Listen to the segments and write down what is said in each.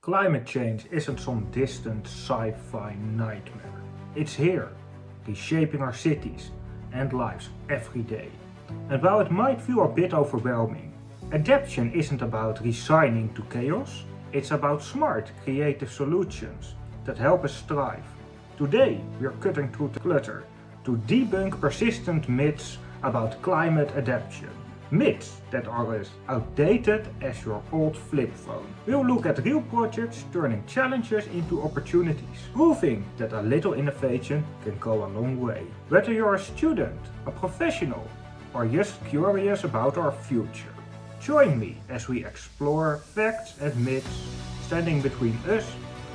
Climate change isn't some distant sci-fi nightmare. It's here, reshaping our cities and lives every day. And while it might feel a bit overwhelming, adaptation isn't about resigning to chaos, it's about smart, creative solutions that help us thrive. Today, we are cutting through the clutter to debunk persistent myths about climate adaptation. Myths that are as outdated as your old flip phone. We'll look at real projects turning challenges into opportunities, proving that a little innovation can go a long way. Whether you're a student, a professional, or just curious about our future, join me as we explore facts and myths standing between us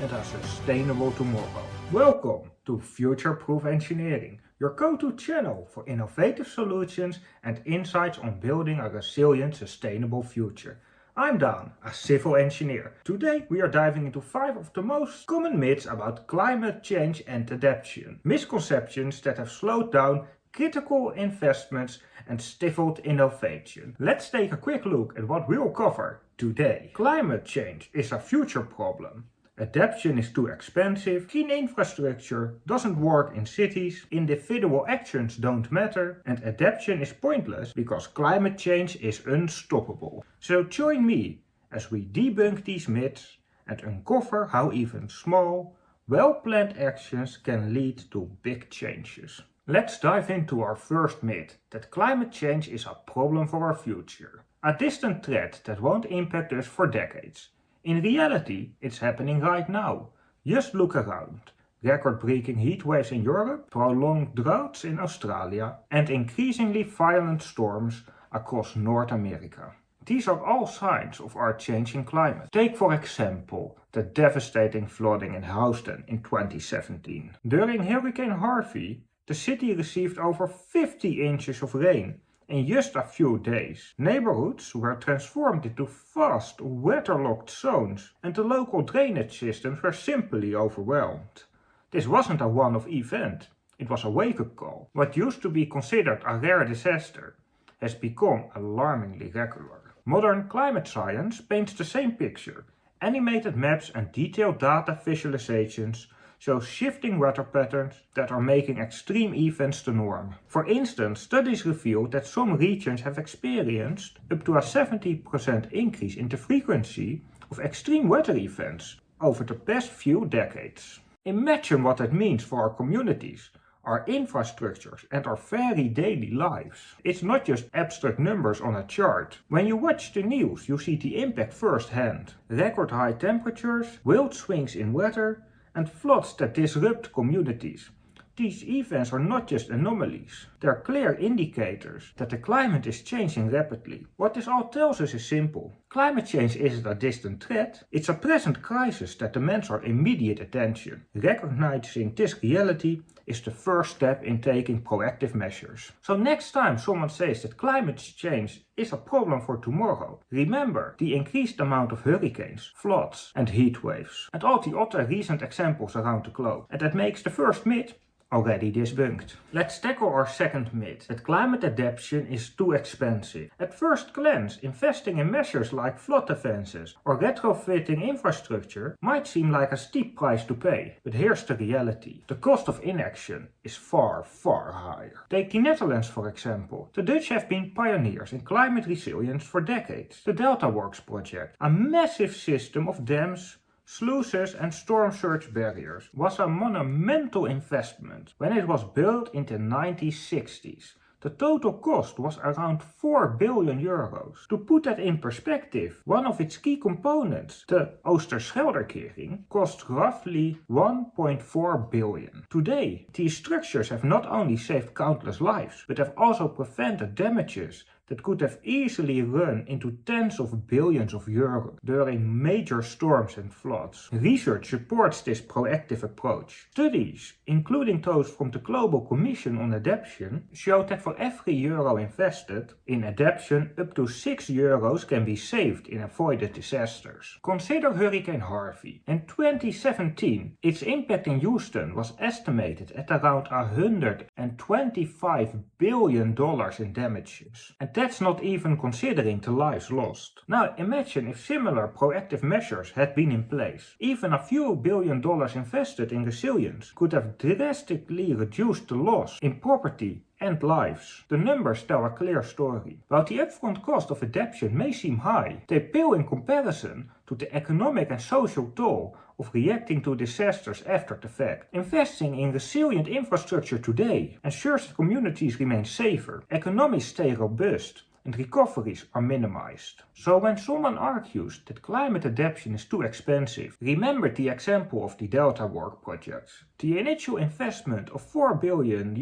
and a sustainable tomorrow. Welcome to Futureproof Engineering, your go-to channel for innovative solutions and insights on building a resilient, sustainable future. I'm Dan, a civil engineer. Today we are diving into 5 of the most common myths about climate change and adaptation. Misconceptions that have slowed down critical investments and stifled innovation. Let's take a quick look at what we'll cover today. Climate change is a future problem. Adaptation is too expensive, clean infrastructure doesn't work in cities, individual actions don't matter, and adaptation is pointless because climate change is unstoppable. So join me as we debunk these myths and uncover how even small, well-planned actions can lead to big changes. Let's dive into our first myth, that climate change is a problem for our future. A distant threat that won't impact us for decades. In reality, it's happening right now. Just look around. Record-breaking heat waves in Europe, prolonged droughts in Australia, and increasingly violent storms across North America. These are all signs of our changing climate. Take for example the devastating flooding in Houston in 2017. During Hurricane Harvey, the city received over 50 inches of rain in just a few days. Neighborhoods were transformed into vast, waterlogged zones, and the local drainage systems were simply overwhelmed. This wasn't a one-off event, it was a wake-up call. What used to be considered a rare disaster has become alarmingly regular. Modern climate science paints the same picture. Animated maps and detailed data visualizations show shifting weather patterns that are making extreme events the norm. For instance, studies reveal that some regions have experienced up to a 70% increase in the frequency of extreme weather events over the past few decades. Imagine what that means for our communities, our infrastructures and our very daily lives. It's not just abstract numbers on a chart. When you watch the news, you see the impact firsthand. Record high temperatures, wild swings in weather, and floods that disrupt communities. These events are not just anomalies, they are clear indicators that the climate is changing rapidly. What this all tells us is simple. Climate change isn't a distant threat, it's a present crisis that demands our immediate attention. Recognizing this reality is the first step in taking proactive measures. So next time someone says that climate change is a problem for tomorrow, remember the increased amount of hurricanes, floods and heat waves, and all the other recent examples around the globe. And that makes the first myth already debunked. Let's tackle our second myth, that climate adaptation is too expensive. At first glance, investing in measures like flood defenses or retrofitting infrastructure might seem like a steep price to pay. But here's the reality. The cost of inaction is far, far higher. Take the Netherlands for example. The Dutch have been pioneers in climate resilience for decades. The Delta Works project, a massive system of dams, sluices and storm surge barriers, was a monumental investment when it was built in the 1960s. The total cost was around 4 billion euros. To put that in perspective, one of its key components, the Oosterscheldekering, cost roughly 1.4 billion. Today, these structures have not only saved countless lives, but have also prevented damages that could have easily run into tens of billions of euros during major storms and floods. Research supports this proactive approach. Studies, including those from the Global Commission on Adaptation, show that for every euro invested in adaptation, up to 6 euros can be saved in avoided disasters. Consider Hurricane Harvey. In 2017, its impact in Houston was estimated at around $125 billion in damages. And that's not even considering the lives lost. Now imagine if similar proactive measures had been in place. Even a few $billion invested in resilience could have drastically reduced the loss in property and lives. The numbers tell a clear story. While the upfront cost of adaptation may seem high, they pale in comparison to the economic and social toll of reacting to disasters after the fact. Investing in resilient infrastructure today ensures that communities remain safer, economies stay robust, and recoveries are minimized. So when someone argues that climate adaptation is too expensive, remember the example of the Delta work projects. The initial investment of €4 billion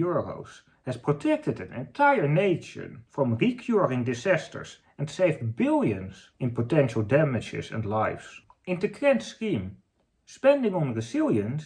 has protected an entire nation from recurring disasters and saved billions in potential damages and lives. In the grand scheme, spending on resilience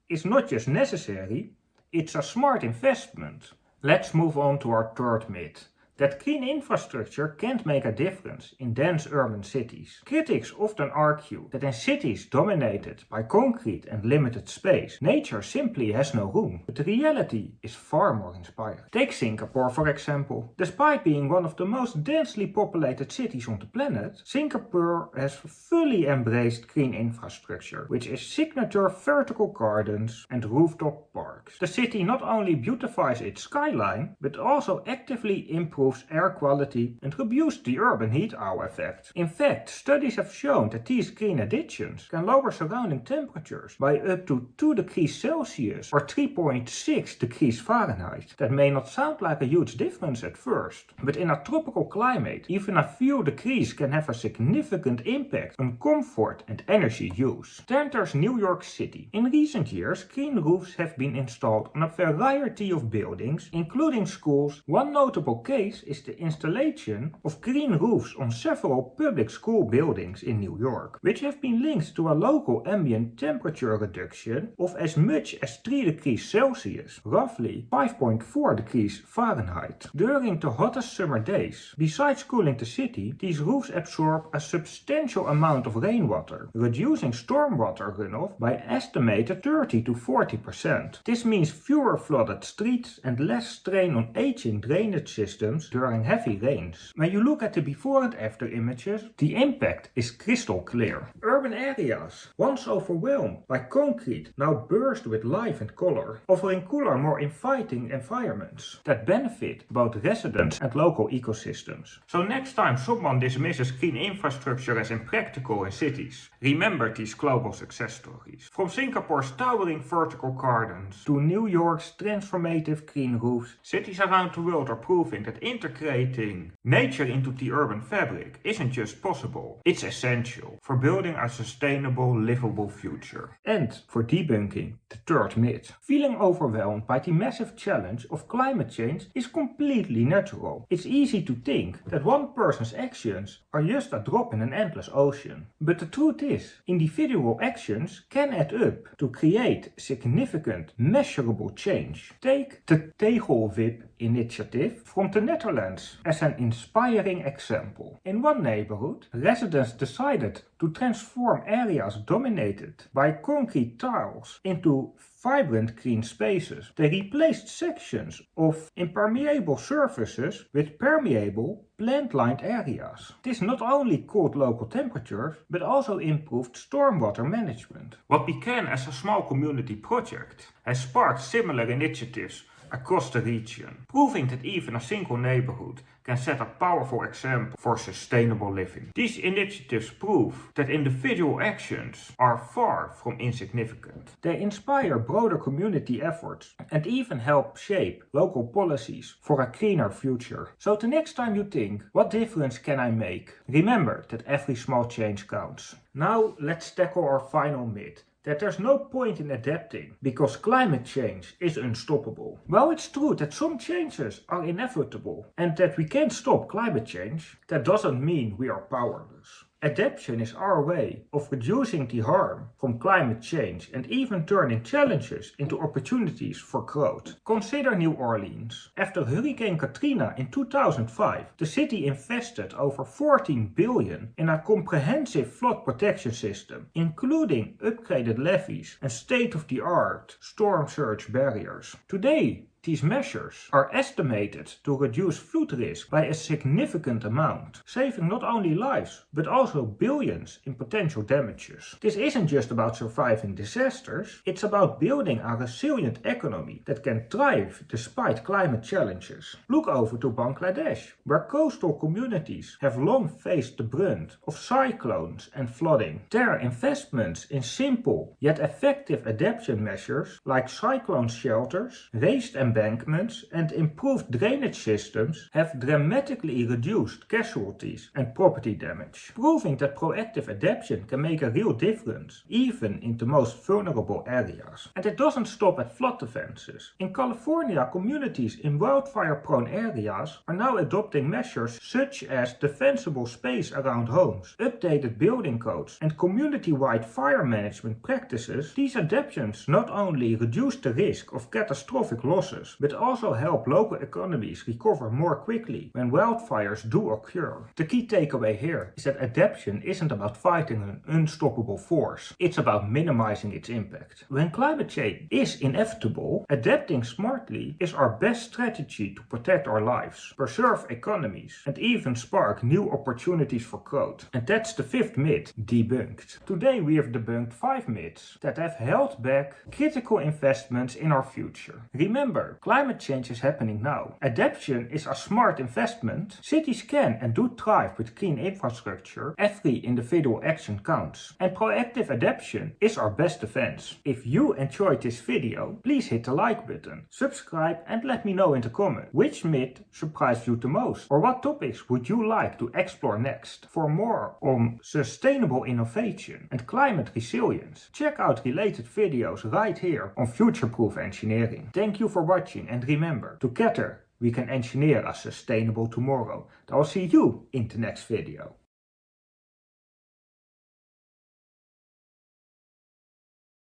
is not just necessary, it's a smart investment. Let's move on to our third myth. That green infrastructure can't make a difference in dense urban cities. Critics often argue that in cities dominated by concrete and limited space, nature simply has no room. But the reality is far more inspiring. Take Singapore for example. Despite being one of the most densely populated cities on the planet, Singapore has fully embraced green infrastructure, which is signature vertical gardens and rooftop parks. The city not only beautifies its skyline, but also actively improves air quality and reduce the urban heat owl effect. In fact, studies have shown that these green additions can lower surrounding temperatures by up to 2 degrees Celsius or 3.6 degrees Fahrenheit. That may not sound like a huge difference at first, but in a tropical climate, even a few degrees can have a significant impact on comfort and energy use. Then there's New York City. In recent years, green roofs have been installed on a variety of buildings, including schools. One notable case is the installation of green roofs on several public school buildings in New York, which have been linked to a local ambient temperature reduction of as much as 3 degrees Celsius, roughly 5.4 degrees Fahrenheit. During the hottest summer days, besides cooling the city, these roofs absorb a substantial amount of rainwater, reducing stormwater runoff by estimated 30 to 40%. This means fewer flooded streets and less strain on aging drainage systems during heavy rains. When you look at the before and after images, the impact is crystal clear. Urban areas, once overwhelmed by concrete, now burst with life and color, offering cooler, more inviting environments that benefit both residents and local ecosystems. So next time someone dismisses green infrastructure as impractical in cities, remember these global success stories. From Singapore's towering vertical gardens to New York's transformative green roofs, cities around the world are proving that integrating nature into the urban fabric isn't just possible, it's essential for building a sustainable, livable future. And for debunking the third myth. Feeling overwhelmed by the massive challenge of climate change is completely natural. It's easy to think that one person's actions are just a drop in an endless ocean. But the truth is, individual actions can add up to create significant, measurable change. Take the Tegelwip initiative from the Netherlands as an inspiring example. In one neighborhood, residents decided to transform areas dominated by concrete tiles into vibrant green spaces. They replaced sections of impermeable surfaces with permeable, plant-lined areas. This not only cooled local temperatures, but also improved stormwater management. What began as a small community project has sparked similar initiatives across the region, proving that even a single neighborhood can set a powerful example for sustainable living. These initiatives prove that individual actions are far from insignificant. They inspire broader community efforts and even help shape local policies for a cleaner future. So the next time you think, what difference can I make? Remember that every small change counts. Now let's tackle our final myth, that there's no point in adapting because climate change is unstoppable. While it's true that some changes are inevitable and that we can't stop climate change, that doesn't mean we are powerless. Adaptation is our way of reducing the harm from climate change and even turning challenges into opportunities for growth. Consider New Orleans. After Hurricane Katrina in 2005, the city invested over $14 billion in a comprehensive flood protection system, including upgraded levees and state-of-the-art storm surge barriers. Today, These measures are estimated to reduce flood risk by a significant amount, saving not only lives but also billions in potential damages. This isn't just about surviving disasters, it's about building a resilient economy that can thrive despite climate challenges. Look over to Bangladesh, where coastal communities have long faced the brunt of cyclones and flooding. Their investments in simple yet effective adaptation measures like cyclone shelters, raised embankments and improved drainage systems have dramatically reduced casualties and property damage, proving that proactive adaptation can make a real difference, even in the most vulnerable areas. And it doesn't stop at flood defenses. In California, communities in wildfire-prone areas are now adopting measures such as defensible space around homes, updated building codes, and community-wide fire management practices. These adaptations not only reduce the risk of catastrophic losses, but also help local economies recover more quickly when wildfires do occur. The key takeaway here is that adaptation isn't about fighting an unstoppable force, it's about minimizing its impact. When climate change is inevitable, adapting smartly is our best strategy to protect our lives, preserve economies, and even spark new opportunities for growth. And that's the fifth myth debunked. Today we have debunked 5 myths that have held back critical investments in our future. Remember, climate change is happening now. Adaptation is a smart investment. Cities can and do thrive with clean infrastructure. Every individual action counts. And proactive adaptation is our best defense. If you enjoyed this video, please hit the like button, subscribe and let me know in the comments which myth surprised you the most, or what topics would you like to explore next. For more on sustainable innovation and climate resilience, check out related videos right here on Futureproof engineering. Thank you for watching, and remember, together we can engineer a sustainable tomorrow. I'll see you in the next video.